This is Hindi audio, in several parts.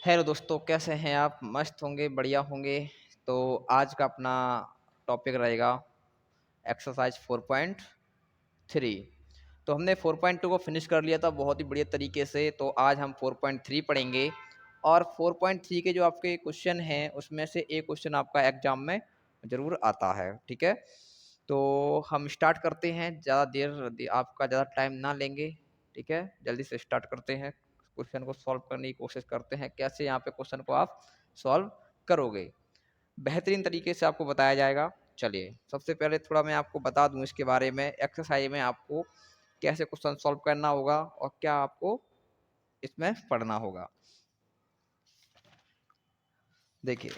हेलो दोस्तों, कैसे हैं आप? मस्त होंगे, बढ़िया होंगे। तो आज का अपना टॉपिक रहेगा एक्सरसाइज 4.3। तो हमने 4.2 को फिनिश कर लिया था बहुत ही बढ़िया तरीके से। तो आज हम 4.3 पढ़ेंगे और 4.3 के जो आपके क्वेश्चन हैं उसमें से एक क्वेश्चन आपका एग्जाम में ज़रूर आता है। ठीक है, तो हम स्टार्ट करते हैं। ज़्यादा आपका ज़्यादा टाइम ना लेंगे। ठीक है, जल्दी से स्टार्ट करते हैं। क्वेश्चन को सॉल्व करने की कोशिश करते हैं। कैसे यहाँ पे क्वेश्चन को आप सॉल्व करोगे, बेहतरीन तरीके से आपको बताया जाएगा। चलिए, सबसे पहले थोड़ा मैं आपको बता दूं इसके बारे में। एक्सरसाइज में आपको कैसे क्वेश्चन सॉल्व करना होगा और क्या आपको इसमें पढ़ना होगा। देखिए,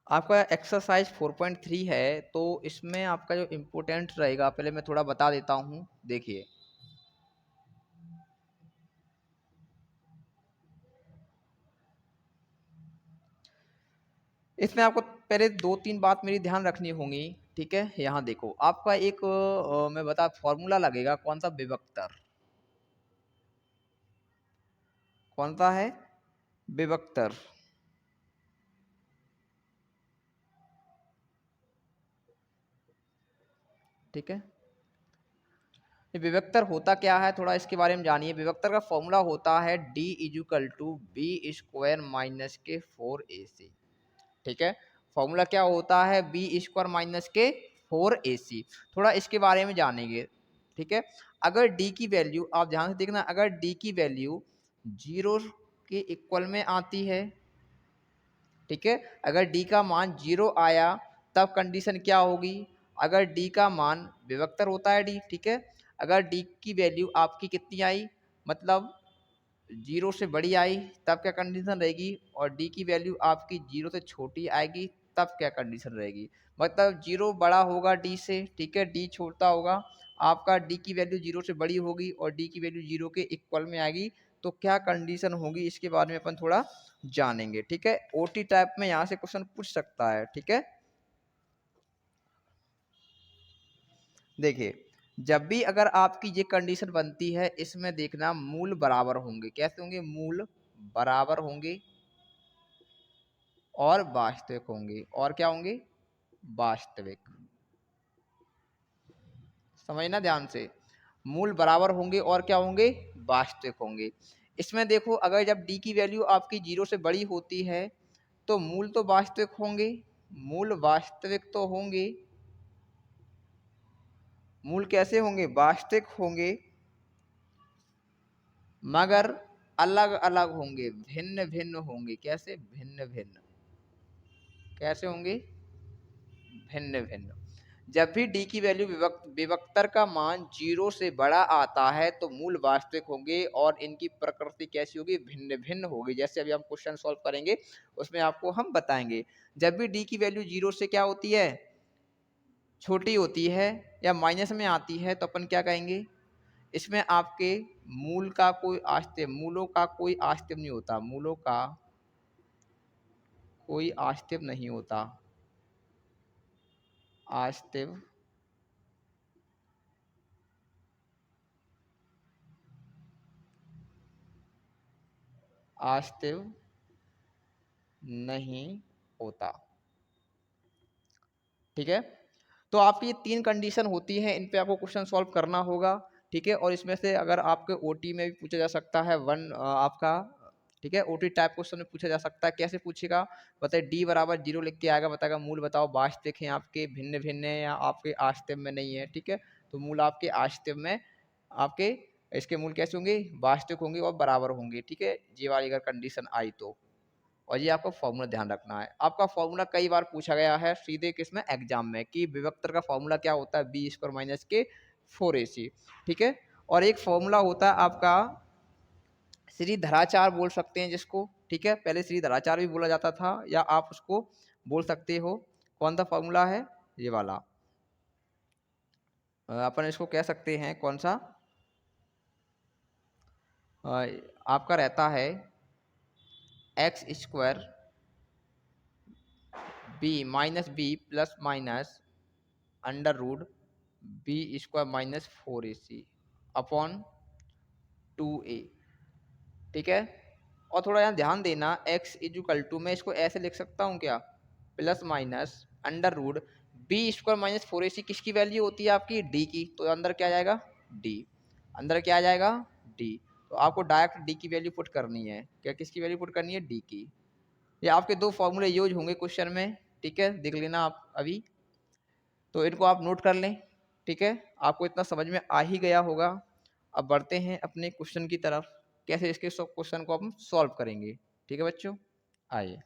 आपका एक्सरसाइज 4.3 है, तो इसमें आपका जो इम्पोर्टेंट रहेगा पहले मैं थोड़ा बता देता हूँ। देखिए, इसमें आपको पहले 2-3 बात मेरी ध्यान रखनी होंगी। ठीक है, यहाँ देखो, आपका एक मैं बता फॉर्मूला लगेगा। कौन सा? विभक्तर। कौन सा है? विभक्तर। ठीक है, ये विभक्तर होता क्या है, थोड़ा इसके बारे में जानिए। विभक्तर का फॉर्मूला होता है D equal to B square minus के 4ac। ठीक है, फॉर्मूला क्या होता है? बी स्क्वायर माइनस के 4ac। थोड़ा इसके बारे में जानेंगे। ठीक है, अगर डी की वैल्यू, आप ध्यान से देखना, अगर डी की वैल्यू 0 के इक्वल में आती है, ठीक है, अगर डी का मान 0 आया तब कंडीशन क्या होगी? अगर डी का मान, विभक्तर होता है डी, ठीक है, अगर डी की वैल्यू आपकी कितनी आई, मतलब 0 से बड़ी आई, तब क्या कंडीशन रहेगी? और डी की वैल्यू आपकी 0 से छोटी आएगी तब क्या कंडीशन रहेगी? मतलब 0 बड़ा होगा डी से, ठीक है, डी छोटा होगा, आपका डी की वैल्यू 0 से बड़ी होगी और डी की वैल्यू 0 के इक्वल में आएगी, तो क्या कंडीशन होगी इसके बारे में अपन थोड़ा जानेंगे। ठीक है, ओटी टाइप में यहाँ से क्वेश्चन पूछ सकता है। ठीक है, देखिए, जब भी अगर आपकी ये कंडीशन बनती है, इसमें देखना मूल बराबर होंगे। कैसे होंगे? मूल बराबर होंगे और वास्तविक होंगे। और क्या होंगे? वास्तविक। समझना ध्यान से, मूल बराबर होंगे और क्या होंगे? वास्तविक होंगे। इसमें देखो, अगर जब डी की वैल्यू आपकी 0 से बड़ी होती है तो मूल तो वास्तविक होंगे, मूल वास्तविक तो होंगे। मूल कैसे होंगे? वास्तविक होंगे, मगर अलग अलग होंगे, भिन्न भिन्न होंगे। कैसे? भिन्न भिन्न। कैसे होंगे? भिन्न भिन्न। जब भी डी की वैल्यू विभक्तर का मान 0 से बड़ा आता है तो मूल वास्तविक होंगे और इनकी प्रकृति कैसी होगी? भिन्न भिन्न होगी। जैसे अभी हम क्वेश्चन सॉल्व करेंगे उसमें आपको हम बताएंगे। जब भी डी की वैल्यू 0 से क्या होती है? छोटी होती है या माइनस में आती है, तो अपन क्या कहेंगे? इसमें आपके मूल का कोई आस्तिक, मूलों का कोई आस्तिक नहीं होता, मूलों का कोई आस्तिक नहीं होता। आस्तिक आस्तिक नहीं होता। ठीक है, तो आपकी ये 3 कंडीशन होती हैं, इन पे आपको क्वेश्चन सॉल्व करना होगा। ठीक है, और इसमें से अगर आपके ओटी में भी पूछा जा सकता है आपका, ठीक है, ओटी टाइप क्वेश्चन में पूछा जा सकता है। कैसे पूछेगा? बताइए, डी बराबर 0 लिख के आएगा, बताएगा मूल बताओ वास्तविक हैं आपके, भिन्न भिन्न है या आपके आस्तिक में नहीं है। ठीक है, तो मूल आपके आस्तिक में, आपके इसके मूल कैसे होंगे? वास्तविक होंगे और बराबर होंगे। ठीक है, ये वाली अगर कंडीशन आई तो। और ये आपको फॉर्मूला ध्यान रखना है। आपका फॉर्मूला कई बार पूछा गया है सीधे किसमें? एग्जाम में, कि विभक्तर का फॉर्मूला क्या होता है? बी स्क्वायर माइनस के 4ac। ठीक है, और एक फॉर्मूला होता है आपका श्रीधराचार बोल सकते हैं जिसको। ठीक है, पहले श्रीधराचार भी बोला जाता था, या आप उसको बोल सकते हो। कौन सा फॉर्मूला है? ये वाला। अपन इसको कह सकते हैं कौन सा? आपका रहता है x square b plus minus under root b square minus 4ac upon 2a। ठीक है, और थोड़ा यहाँ ध्यान देना, x इजुकल टू मैं इसको ऐसे लिख सकता हूँ क्या, plus minus under root b square minus 4ac किसकी वैल्यू होती है आपकी, d की, तो अंदर क्या आ जाएगा d, अंदर क्या आ जाएगा d। तो आपको डायरेक्ट d की वैल्यू पुट करनी है, क्या किसकी वैल्यू पुट करनी है, d की। ये आपके दो फॉर्मूले यूज होंगे क्वेश्चन में, ठीक है, देख लेना आप अभी, तो इनको आप नोट कर लें, ठीक है, आपको इतना समझ में आ ही गया होगा। अब बढ़ते हैं अपने क्वेश्चन की तरफ, कैसे इसके क्वेश्चन को हम सॉल्व करेंगे, ठीक है बच्चों, आइए।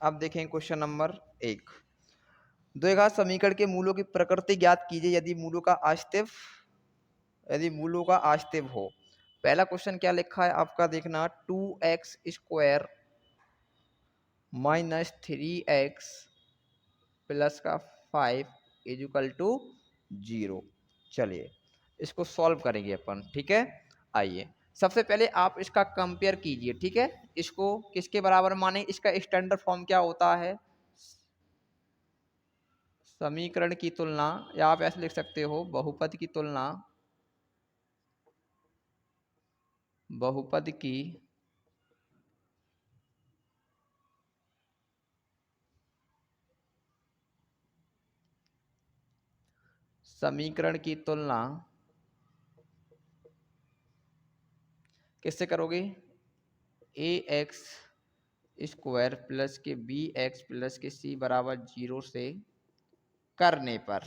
अब देखें क्वेश्चन नंबर 1, द्विघात समीकरण के मूलों की प्रकृति ज्ञात कीजिए यदि मूलों का आस्तिव हो। पहला क्वेश्चन क्या लिखा है आपका, देखना 2x square minus 3x plus का 5 इजुकल टू 0। चलिए इसको सॉल्व करेंगे अपन, ठीक है। आइए सबसे पहले आप इसका कंपेयर कीजिए, ठीक है, इसको किसके बराबर माने, इसका स्टैंडर्ड फॉर्म क्या होता है, समीकरण की तुलना, या आप ऐसे लिख सकते हो बहुपद की तुलना, बहुपद की समीकरण की तुलना किससे करोगे, ए एक्स स्क्वायर प्लस के बी एक्स प्लस के सी बराबर 0 से करने पर,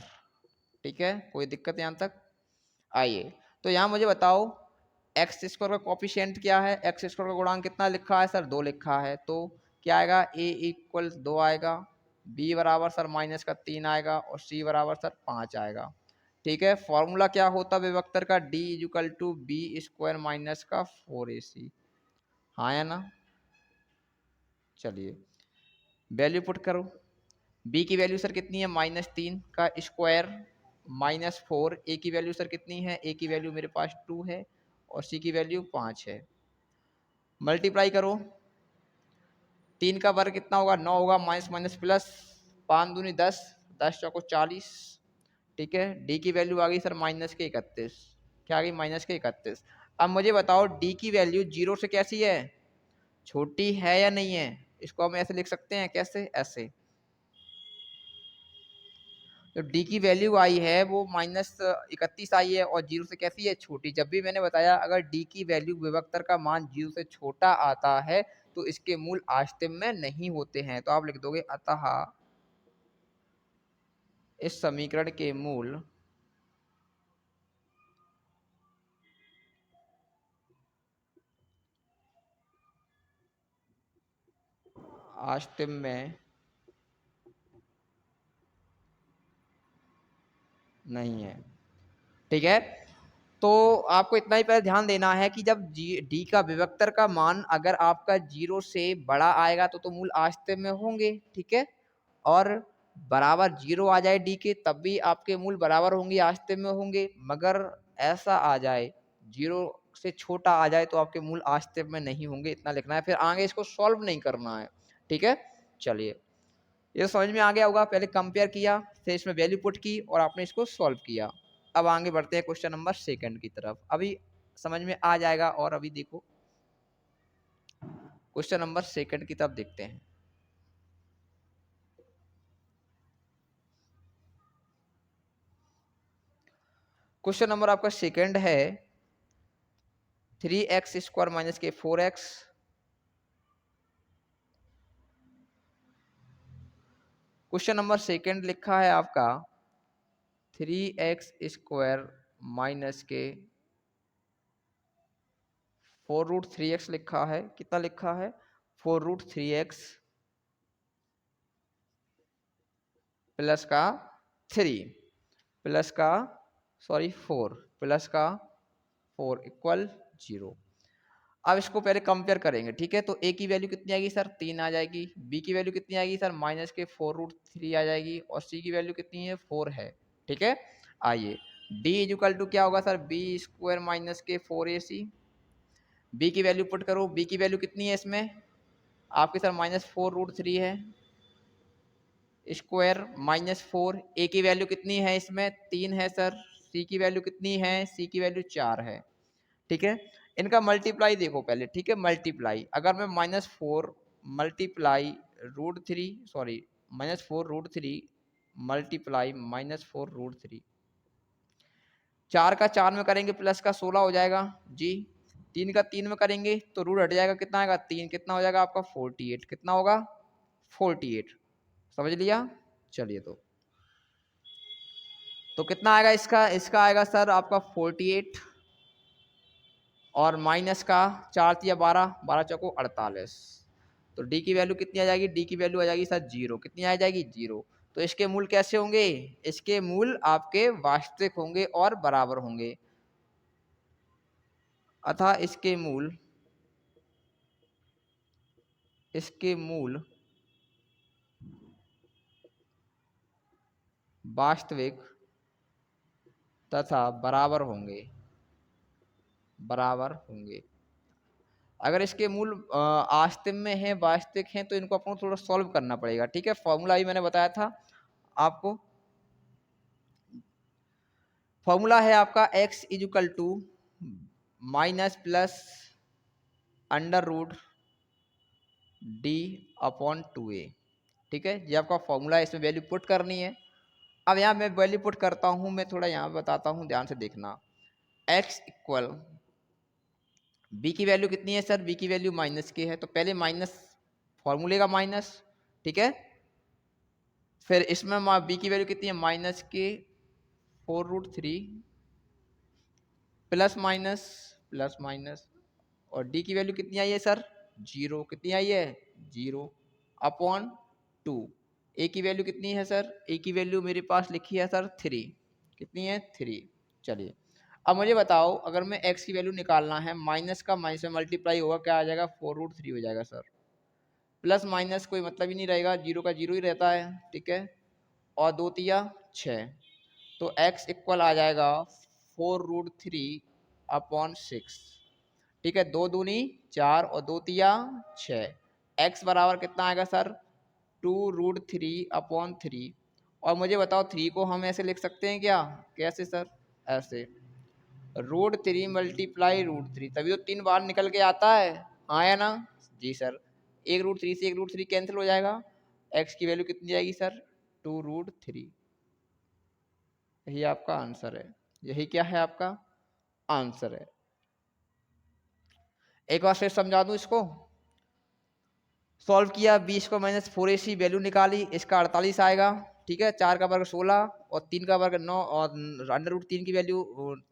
ठीक है, कोई दिक्कत यहाँ तक। आइए तो यहाँ मुझे बताओ एक्स स्क्वायर का कॉफिशिएंट क्या है, एक्स स्क्वायर का गुणांक कितना लिखा है सर, 2 लिखा है, तो क्या आएगा, ए इक्वल 2 आएगा, बी बराबर सर माइनस का 3 आएगा, और सी बराबर सर 5 आएगा, ठीक है। फॉर्मूला क्या होता है विभक्तर का, D equal to B square minus का 4ac, हाँ या ना। चलिए वैल्यू पुट करो, बी की वैल्यू सर कितनी है, -3 का स्क्वायर -4, ए की वैल्यू सर कितनी है, ए की वैल्यू मेरे पास 2 है, और सी की वैल्यू 5 है, मल्टीप्लाई करो, 3 का वर्ग कितना होगा, 9 होगा, माइनस माइनस प्लस, 5 दूनी 10, 10 चौको 40, ठीक है। डी की वैल्यू आ गई सर -31, क्या आ गई, -31। अब मुझे बताओ डी की वैल्यू 0 से कैसी है, छोटी है या नहीं है, इसको हम ऐसे लिख सकते हैं, कैसे, ऐसे, तो डी की वैल्यू आई है वो -31 आई है, और 0 से कैसी है, छोटी। जब भी मैंने बताया अगर डी की वैल्यू विभक्तर का मान 0 से छोटा आता है तो इसके मूल आस्तिम में नहीं होते हैं, तो आप लिख दोगे अतः इस समीकरण के मूल आस्तिम में नहीं है, ठीक है। तो आपको इतना ही पहले ध्यान देना है कि जब डी का विभक्तर का मान अगर आपका 0 से बड़ा आएगा तो मूल आस्तिक में होंगे, ठीक है, और बराबर 0 आ जाए डी के तब भी आपके मूल बराबर होंगे, आस्तिक में होंगे, मगर ऐसा आ जाए 0 से छोटा आ जाए तो आपके मूल आस्तिक में नहीं होंगे, इतना लिखना है, फिर आगे इसको सॉल्व नहीं करना है, ठीक है। चलिए ये समझ में आ गया होगा, पहले कंपेयर किया, फिर इसमें वैल्यू पुट की, और आपने इसको सॉल्व किया। अब आगे बढ़ते हैं क्वेश्चन नंबर 2 की तरफ, अभी समझ में आ जाएगा, और अभी देखो क्वेश्चन नंबर 2 की तरफ देखते हैं। क्वेश्चन नंबर आपका 2 है 3x स्क्वायर माइनस के 4x, क्वेश्चन नंबर 2 लिखा है आपका 3x स्क्वायर माइनस के 4√3x लिखा है, कितना लिखा है, 4√3x प्लस का 3 प्लस का 4 प्लस का 4 इक्वल 0। अब इसको पहले कंपेयर करेंगे, ठीक है। तो ए की वैल्यू कितनी आएगी सर, 3 आ जाएगी। बी की वैल्यू कितनी आएगी सर, माइनस के 4√3 आ जाएगी। और सी की वैल्यू कितनी है, 4 है, ठीक है। आइए डी इक्वल टू क्या होगा सर, बी स्क्वायर माइनस के 4ac। बी की वैल्यू पुट करो, बी की वैल्यू कितनी है इसमें आपके सर, -4√3 है स्क्वायर -4। ए की वैल्यू कितनी है इसमें, 3 है सर। सी की वैल्यू कितनी है, सी की वैल्यू 4 है, ठीक है। इनका मल्टीप्लाई देखो पहले, ठीक है। मल्टीप्लाई अगर मैं -4 मल्टीप्लाई √3, सॉरी -4√3 मल्टीप्लाई -4√3, 4 का 4 में करेंगे प्लस का 16 हो जाएगा जी। 3 का 3 में करेंगे तो रूट हट जाएगा, कितना आएगा 3, कितना हो जाएगा आपका 48, कितना होगा 48, समझ लिया। चलिए तो कितना आएगा इसका, इसका आएगा सर आपका 48 और माइनस का 4 तिया 12, 12 चौको 48। तो डी की वैल्यू कितनी आ जाएगी, डी की वैल्यू आ जाएगी सर 0, कितनी आ जाएगी 0। तो इसके मूल कैसे होंगे, इसके मूल आपके वास्तविक होंगे और बराबर होंगे, अतः इसके मूल वास्तविक तथा बराबर होंगे। अगर इसके मूल आस्तिक में है, वास्तविक हैं, तो इनको आपको थोड़ा सॉल्व करना पड़ेगा, ठीक है। फॉर्मूला ही मैंने बताया था आपको। फॉर्मूला है आपका x equal to minus plus under root D upon 2a, ठीक है। ये आपका फॉर्मूला है, इसमें वैल्यू पुट करनी है। अब यहाँ मैं वैल्यू पुट करता हूँ, मैं थोड़ा यहाँ बताता हूँ, ध्यान से देखना। x इक्वल, b की वैल्यू कितनी है सर, b की वैल्यू माइनस के है, तो पहले माइनस, फॉर्मूले का माइनस, ठीक है। फिर इसमें b की वैल्यू कितनी है, माइनस के 4√3 प्लस माइनस और डी की वैल्यू कितनी आई है सर, 0, कितनी आई है 0 अपॉन 2। ए की वैल्यू कितनी है सर, ए की वैल्यू मेरे पास लिखी है सर 3, कितनी है 3। चलिए अब मुझे बताओ, अगर मैं x की वैल्यू निकालना है, माइनस का माइनस में मल्टीप्लाई होगा, क्या आ जाएगा 4√3 हो जाएगा सर। प्लस माइनस कोई मतलब ही नहीं रहेगा, 0 का 0 ही रहता है, ठीक है। और 2 तिया 6, तो x इक्वल आ जाएगा 4√3 अपॉन 6, ठीक है। 2 दूनी 4 और 2 तिया 6, x बराबर कितना आएगा सर, 2√3 अपॉन 3। और मुझे बताओ 3 को हम ऐसे लिख सकते हैं क्या, कैसे सर, ऐसे √3 मल्टीप्लाई √3, तभी तो 3 बार निकल के आता है, हाँ या ना जी सर। 1√3 से 1√3 कैंसिल हो जाएगा, x की वैल्यू कितनी आएगी सर, 2√3। यही आपका आंसर है, यही क्या है आपका आंसर है। एक बार फिर समझा दूं इसको। सॉल्व किया, 20 को -4ac वैल्यू निकाली, इसका 48 आएगा, ठीक है। 4 का वर्ग 16 और 3 का वर्ग 9 और √3 की वैल्यू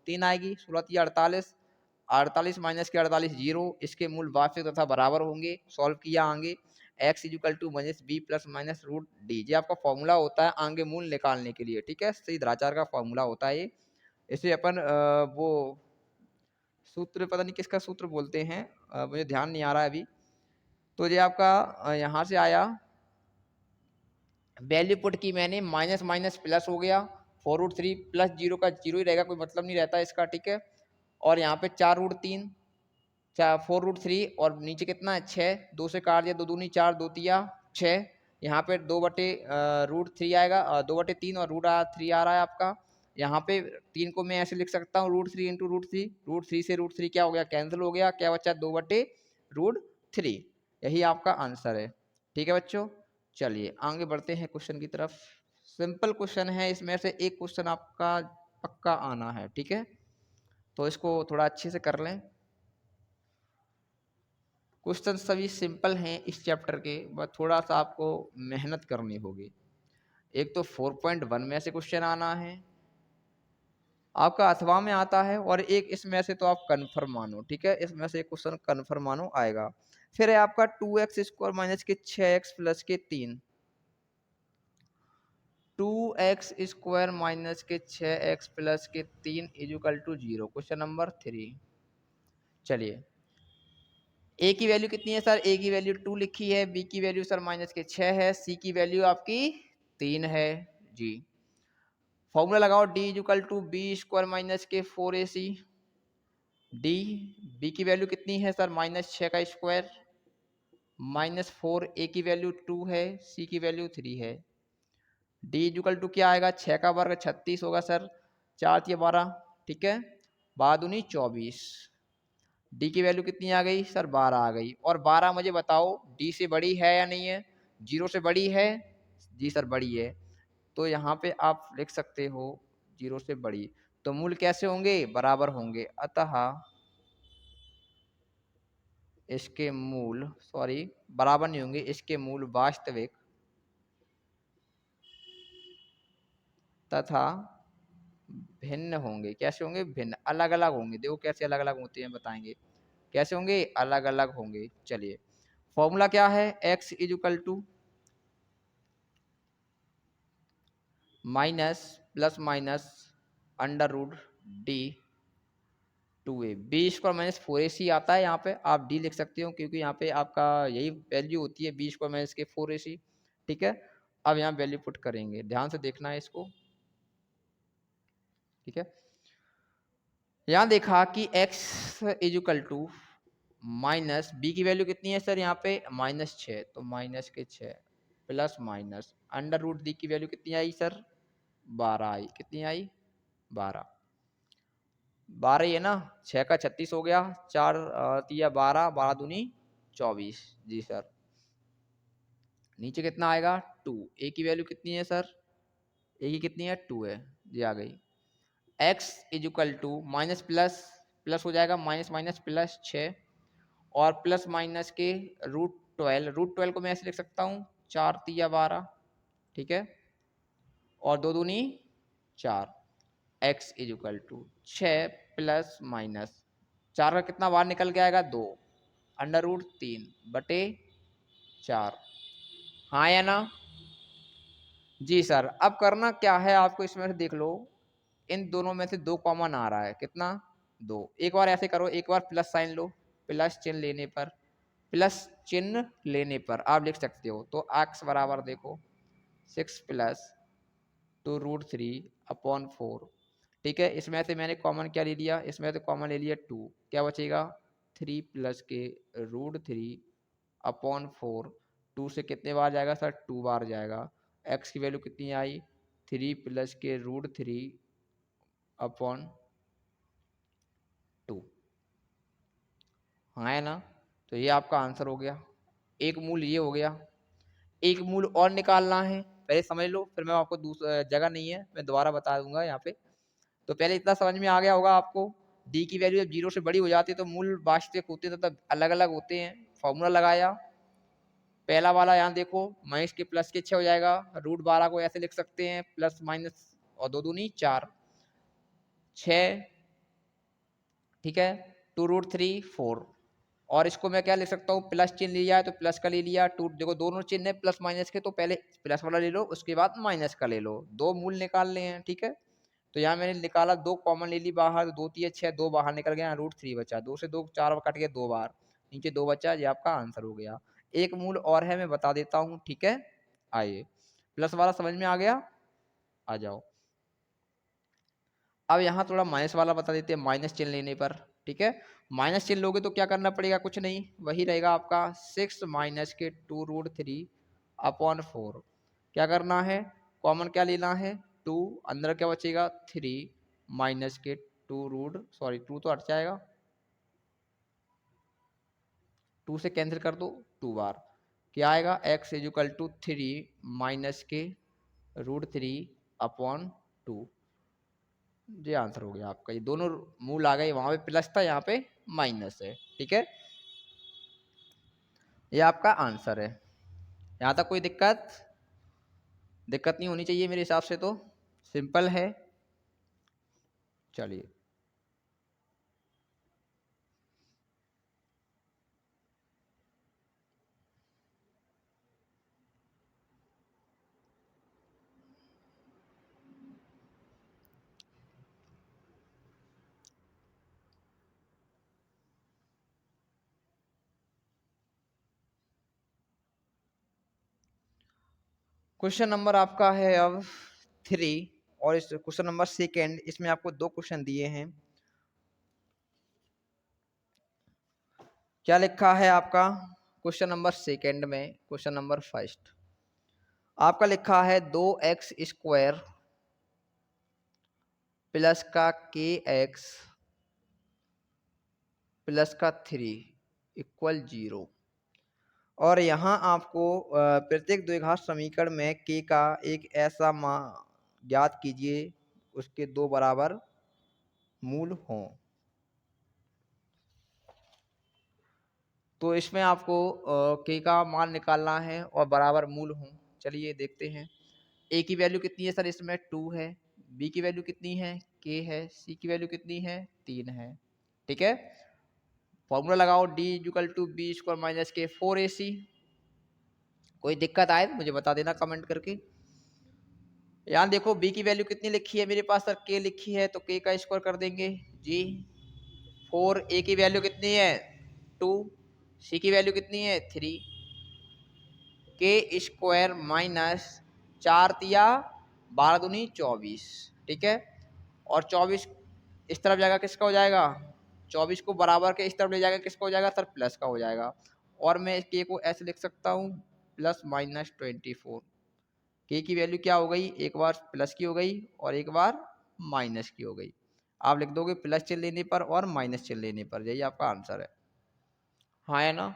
3 आएगी, 16 3 48, 48 माइनस के 48 0, इसके मूल वास्तविक तथा बराबर होंगे। सॉल्व किया आगे, x equal to -b plus minus root D, ये आपका फॉर्मूला होता है आगे मूल निकालने के लिए, ठीक है। सीधाचार का फॉर्मूला होता है ये। इसे अपन वो सूत्र, पता नहीं किसका सूत्र बोलते हैं, मुझे ध्यान नहीं आ रहा है अभी। तो ये आपका यहाँ से आया, वैल्यू पुट की मैंने, माइनस माइनस प्लस हो गया, 4√3 प्लस 0 का 0 ही रहेगा, कोई मतलब नहीं रहता इसका, ठीक है। और यहाँ पे 4√3, 4√3 और नीचे कितना है 6, 2 से काट दिया, 2 दूनी 4, 2 तिया 6, यहाँ पे 2/√3 आएगा, 2/3 और √3 आ रहा है आपका। यहाँ पे 3 को मैं ऐसे लिख सकता हूँ, √3 इंटू √3, √3 से √3 क्या हो गया, कैंसिल हो गया, क्या बचा 2/√3। यही आपका आंसर है, ठीक है बच्चों। चलिए आगे बढ़ते हैं क्वेश्चन की तरफ। सिंपल क्वेश्चन है, इसमें से एक क्वेश्चन आपका पक्का आना है, ठीक है। तो इसको थोड़ा अच्छे से कर लें। क्वेश्चन सभी सिंपल हैं इस चैप्टर के, बस थोड़ा सा आपको मेहनत करनी होगी। एक तो 4.1 में से क्वेश्चन आना है आपका, अथवा में आता है, और एक इसमें से तो आप कन्फर्म मानो, ठीक है। इसमें से एक क्वेश्चन कन्फर्म मानो आएगा। फिर है आपका 2x² माइनस के 6x प्लस के 3, 2x² माइनस के 6x प्लस के 3 इक्वल टू 0, क्वेश्चन नंबर 3। चलिए ए की वैल्यू कितनी है सर? ए की वैल्यू 2 लिखी है, बी की वैल्यू सर माइनस के 6 है, सी की वैल्यू आपकी 3 है जी। फॉर्मूला लगाओ, D equal to B square minus के 4ac। डी, बी की वैल्यू कितनी है सर? माइनस 6 का स्क्वायर माइनस 4, ए की वैल्यू 2 है, सी की वैल्यू 3 है। डी इक्वल टू क्या आएगा? 6 का वर्ग 36 होगा सर, 4 या 12, ठीक है, 12 दूनी 24। डी की वैल्यू कितनी आ गई सर? 12 आ गई। और 12 मुझे बताओ डी से बड़ी है या नहीं है? 0 से बड़ी है? जी सर बड़ी है। तो यहाँ पे आप लिख सकते हो 0 से बड़ी। तो मूल कैसे होंगे? बराबर होंगे। अतः इसके मूल, सॉरी बराबर नहीं होंगे, इसके मूल वास्तविक तथा भिन्न होंगे। कैसे होंगे? भिन्न, अलग अलग होंगे। देखो कैसे अलग अलग होते हैं, बताएंगे कैसे होंगे, अलग अलग होंगे। चलिए फॉर्मूला क्या है? x is equal to minus plus minus under root D 2a, B square minus 4ac आता है। यहाँ पे आप डी लिख सकते हो क्योंकि यहाँ पे आपका यही वैल्यू होती है, बी स्क्वायर माइनस के 4ac, ठीक है। अब यहाँ वैल्यू पुट करेंगे, ध्यान से देखना है इसको, ठीक है। यहाँ देखा कि x is equal to minus B की वैल्यू कितनी है सर? यहाँ पे माइनस 6, तो माइनस के 6 plus minus under root D की वैल्यू कितनी आई सर? 12 आई। कितनी आई? 12। 12 ही है ना, 6 का 36 हो गया, 4 तिया 12, 12 दूनी 24 जी सर। नीचे कितना आएगा? 2। ए की वैल्यू कितनी है सर? ए की कितनी है? 2 है जी, आ गई। x is equal to minus plus plus हो जाएगा, माइनस माइनस प्लस 6 और प्लस माइनस के रूट 12, रूट 12 को मैं ऐसे लिख सकता हूँ 4 तिया 12, ठीक है, और 2 दूनी 4। x is equal to 6 plus minus 4 का कितना बाहर निकल के आएगा? 2 अंडर रूट 3 बटे 4। हाँ या ना? जी सर। अब करना क्या है आपको, इसमें से देख लो, इन दोनों में से 2 कॉमन आ रहा है। कितना? 2। एक बार ऐसे करो, एक बार प्लस साइन लो, प्लस चिन्ह लेने पर, प्लस चिन्ह लेने पर आप लिख सकते हो। तो x बराबर देखो 6 प्लस 2√3 अपॉन 4, ठीक है। इसमें से मैंने कॉमन क्या ले लिया? इसमें से कॉमन ले लिया 2, क्या बचेगा? 3 प्लस के √3 अपॉन 4। 2 से कितने बार जाएगा सर? 2 बार जाएगा। x की वैल्यू कितनी आई? 3 प्लस के √3 अपॉन 2, हाँ है ना? तो ये आपका आंसर हो गया। एक मूल ये हो गया। एक मूल और निकालना है, पहले समझ लो, फिर मैं आपको दूसरा, जगह नहीं है मैं दोबारा बता दूंगा यहाँ पे। तो पहले इतना समझ में आ गया होगा आपको, डी की वैल्यू जब 0 से बड़ी हो जाती है तो मूल वास्तविक होते हैं, तब अलग अलग होते हैं। फॉर्मूला लगाया, पहला वाला यहाँ देखो माइनस के प्लस के 6 हो जाएगा, √12 को ऐसे लिख सकते हैं प्लस माइनस और 2 दूनी 4, 6, ठीक है, 2√3 4। और इसको मैं क्या लिख सकता हूँ? प्लस चिन्ह लिया है तो प्लस का ले लिया, टू देखो दोनों चिन्ह है प्लस माइनस के, तो पहले प्लस वाला ले लो उसके बाद माइनस का ले लो, 2 मूल निकालने हैं, ठीक है। तो यहाँ मैंने निकाला, 2 कॉमन ले ली बाहर, 2 3 6, 2 बाहर निकल गया, √3 बचा, 2 से 2 4 कट गया 2 बार, नीचे 2 बचा, ये आपका आंसर हो गया। एक मूल और है, मैं बता देता हूँ, ठीक है। आइए, प्लस वाला समझ में आ गया, आ जाओ। अब यहाँ थोड़ा माइनस वाला बता देते हैं, माइनस चिन्ह लेने पर, ठीक है। माइनस चिन्ह लोगे तो क्या करना पड़ेगा? कुछ नहीं, वही रहेगा आपका 6 माइनस के 2√3 अपॉन 4। क्या करना है? कॉमन क्या लेना है? 2, अंदर क्या बचेगा? 3 माइनस के 2 तो हट जाएगा, 2 से कैंसिल कर दो 2 बार, क्या आएगा? x is equal to 3 minus के √3 अपॉन 2। ये आंसर हो गया आपका। ये दोनों मूल आ गए, वहां पे प्लस था, यहाँ पे माइनस है, ठीक है। ये आपका आंसर है। यहाँ तक कोई दिक्कत दिक्कत नहीं होनी चाहिए मेरे हिसाब से, तो सिंपल है। चलिए, क्वेश्चन नंबर आपका है अब 3 और इस क्वेश्चन नंबर सेकेंड, इसमें आपको 2 क्वेश्चन दिए हैं। क्या लिखा है आपका क्वेश्चन नंबर सेकेंड में? क्वेश्चन नंबर फर्स्ट आपका लिखा है 2x² प्लस का kx प्लस का 3 इक्वल 0, और यहाँ आपको प्रत्येक द्विघात समीकरण में k का एक ऐसा मान ज्ञात कीजिए उसके 2 बराबर मूल हों। तो इसमें आपको k का मान निकालना है और बराबर मूल हों। चलिए देखते हैं। a की वैल्यू कितनी है सर? इसमें 2 है। b की वैल्यू कितनी है? k है। c की वैल्यू कितनी है? 3 है। ठीक है, फॉर्मूला लगाओ D=b² माइनस के 4ac। कोई दिक्कत आए तो मुझे बता देना कमेंट करके। यहाँ देखो b की वैल्यू कितनी लिखी है मेरे पास सर? k लिखी है, तो k का स्क्वायर कर देंगे जी 4। a की वैल्यू कितनी है? 2। c की वैल्यू कितनी है? 3। के स्क्वायर माइनस 4 तिया 12 दूनी 24। ठीक है, और 24 इस तरफ जाएगा, किसका हो जाएगा? 24 को बराबर के इस तरफ ले जाएगा, किसका हो जाएगा सर? प्लस का हो जाएगा। और मैं के को ऐसे लिख सकता हूँ +-24। के की वैल्यू क्या हो गई? एक बार प्लस की हो गई और एक बार माइनस की हो गई। आप लिख दोगे प्लस चिन्ह लेने पर और माइनस चिन्ह लेने पर, यही आपका आंसर है। हाँ है ना?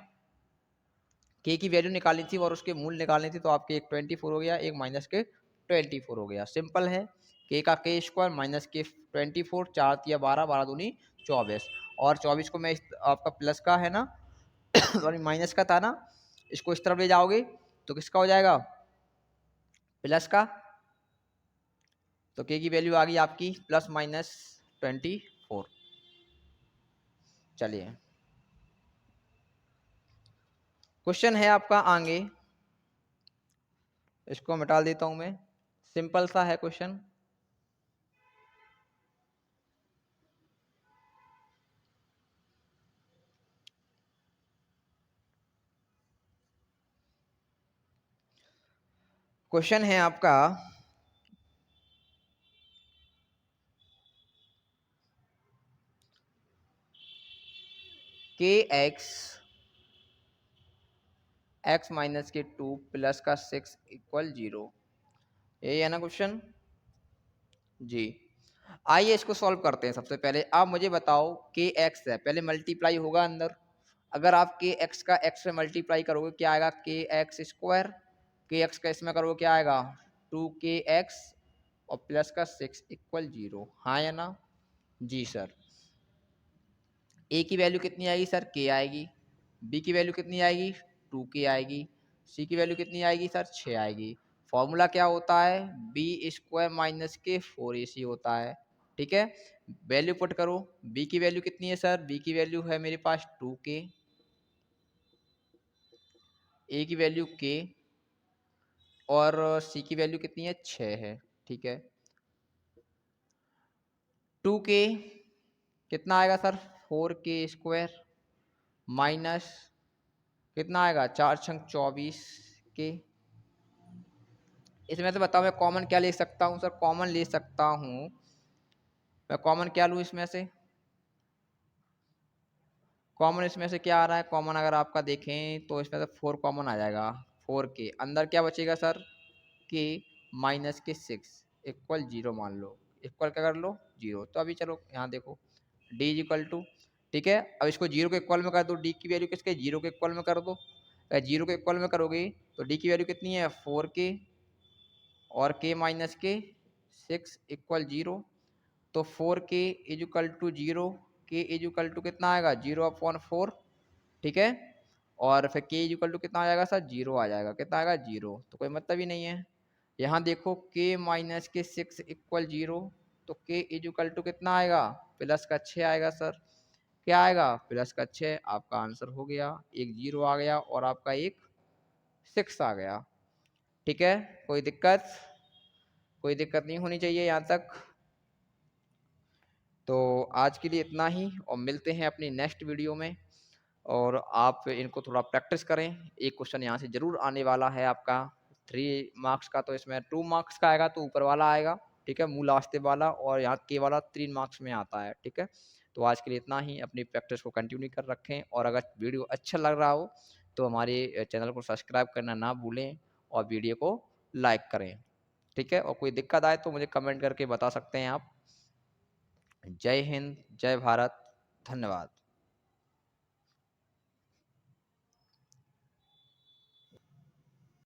के की वैल्यू निकालनी थी और उसके मूल निकालने थे, तो आपके एक 24 हो गया, एक माइनस के 24 हो गया। सिंपल है। के का के स्क्वायर माइनस के 24, 4 तिया 12, 12 दूनी 24, और 24 को मैं आपका प्लस का है ना सॉरी माइनस का था ना, इसको इस तरफ ले जाओगे तो किसका हो जाएगा? प्लस का। तो के की वैल्यू आ गई आपकी +-24। चलिए क्वेश्चन है आपका आगे, इसको मिटा देता हूं मैं। सिंपल सा है क्वेश्चन। क्वेश्चन है आपका kx x माइनस के 2 प्लस का 6 इक्वल 0। यही है ना क्वेश्चन जी? आइए इसको सॉल्व करते हैं। सबसे पहले आप मुझे बताओ के एक्स है, पहले मल्टीप्लाई होगा अंदर। अगर आप के एक्स का एक्स से मल्टीप्लाई करोगे क्या आएगा? के एक्स स्क्वायर। के एक्स का इसमें करोगे क्या आएगा? 2kx और प्लस का 6 इक्वल 0। हाँ या ना? जी सर। ए की वैल्यू कितनी आएगी सर? के आएगी। बी की वैल्यू कितनी आएगी? 2k आएगी। सी की वैल्यू कितनी आएगी सर? 6 आएगी। फॉर्मूला क्या होता है? b² माइनस के 4ac होता है। ठीक है, वैल्यू पुट करो। b की वैल्यू कितनी है सर? b की वैल्यू है मेरे पास 2k, a की वैल्यू k, और c की वैल्यू कितनी है? 6 है। ठीक है, 2k कितना आएगा सर? 4k² माइनस कितना आएगा? 4 छंग 24 के। इसमें से बताओ मैं कॉमन क्या ले सकता हूँ सर? कॉमन ले सकता हूँ मैं, कॉमन क्या लूँ इसमें से? कॉमन इसमें से क्या आ रहा है? कॉमन अगर आपका देखें तो इसमें से 4 कॉमन आ जाएगा। 4k अंदर क्या बचेगा सर? k माइनस के 6 इक्वल 0 मान लो। इक्वल क्या कर लो? 0। तो अभी चलो यहाँ देखो d इक्वल टू, ठीक है, अब इसको 0 के इक्वल में कर दो। d की वैल्यू किसके? 0 के इक्वल में कर दो। अगर 0 के इक्वल में करोगे तो d की वैल्यू कितनी है? 4k और k माइनस के 6 इक्वल 0। तो 4k is equal to 0, k is equal to कितना आएगा? 0/4। ठीक है, और फिर k इज इक्वल टू कितना आ जाएगा सर? 0 आ जाएगा। कितना आएगा? 0। तो कोई मतलब ही नहीं है। यहाँ देखो k माइनस के 6 इक्वल 0, तो k इज इक्वल टू कितना आएगा? प्लस का 6 आएगा सर। क्या आएगा? प्लस का 6। आपका आंसर हो गया। एक 0 आ गया और आपका एक 6 आ गया। ठीक है, कोई दिक्कत? कोई दिक्कत नहीं होनी चाहिए यहाँ तक। तो आज के लिए इतना ही, और मिलते हैं अपनी नेक्स्ट वीडियो में। और आप इनको थोड़ा प्रैक्टिस करें। एक क्वेश्चन यहाँ से ज़रूर आने वाला है आपका 3 मार्क्स का, तो इसमें 2 मार्क्स का आएगा तो ऊपर वाला आएगा, ठीक है, मूल आस्ते वाला, और यहाँ के वाला 3 मार्क्स में आता है, ठीक है। तो आज के लिए इतना ही, अपनी प्रैक्टिस को कंटिन्यू कर रखें, और अगर वीडियो अच्छा लग रहा हो तो हमारे चैनल को सब्सक्राइब करना ना भूलें और वीडियो को लाइक करें, ठीक है। और कोई दिक्कत आए तो मुझे कमेंट करके बता सकते हैं आप। जय हिंद, जय भारत, धन्यवाद।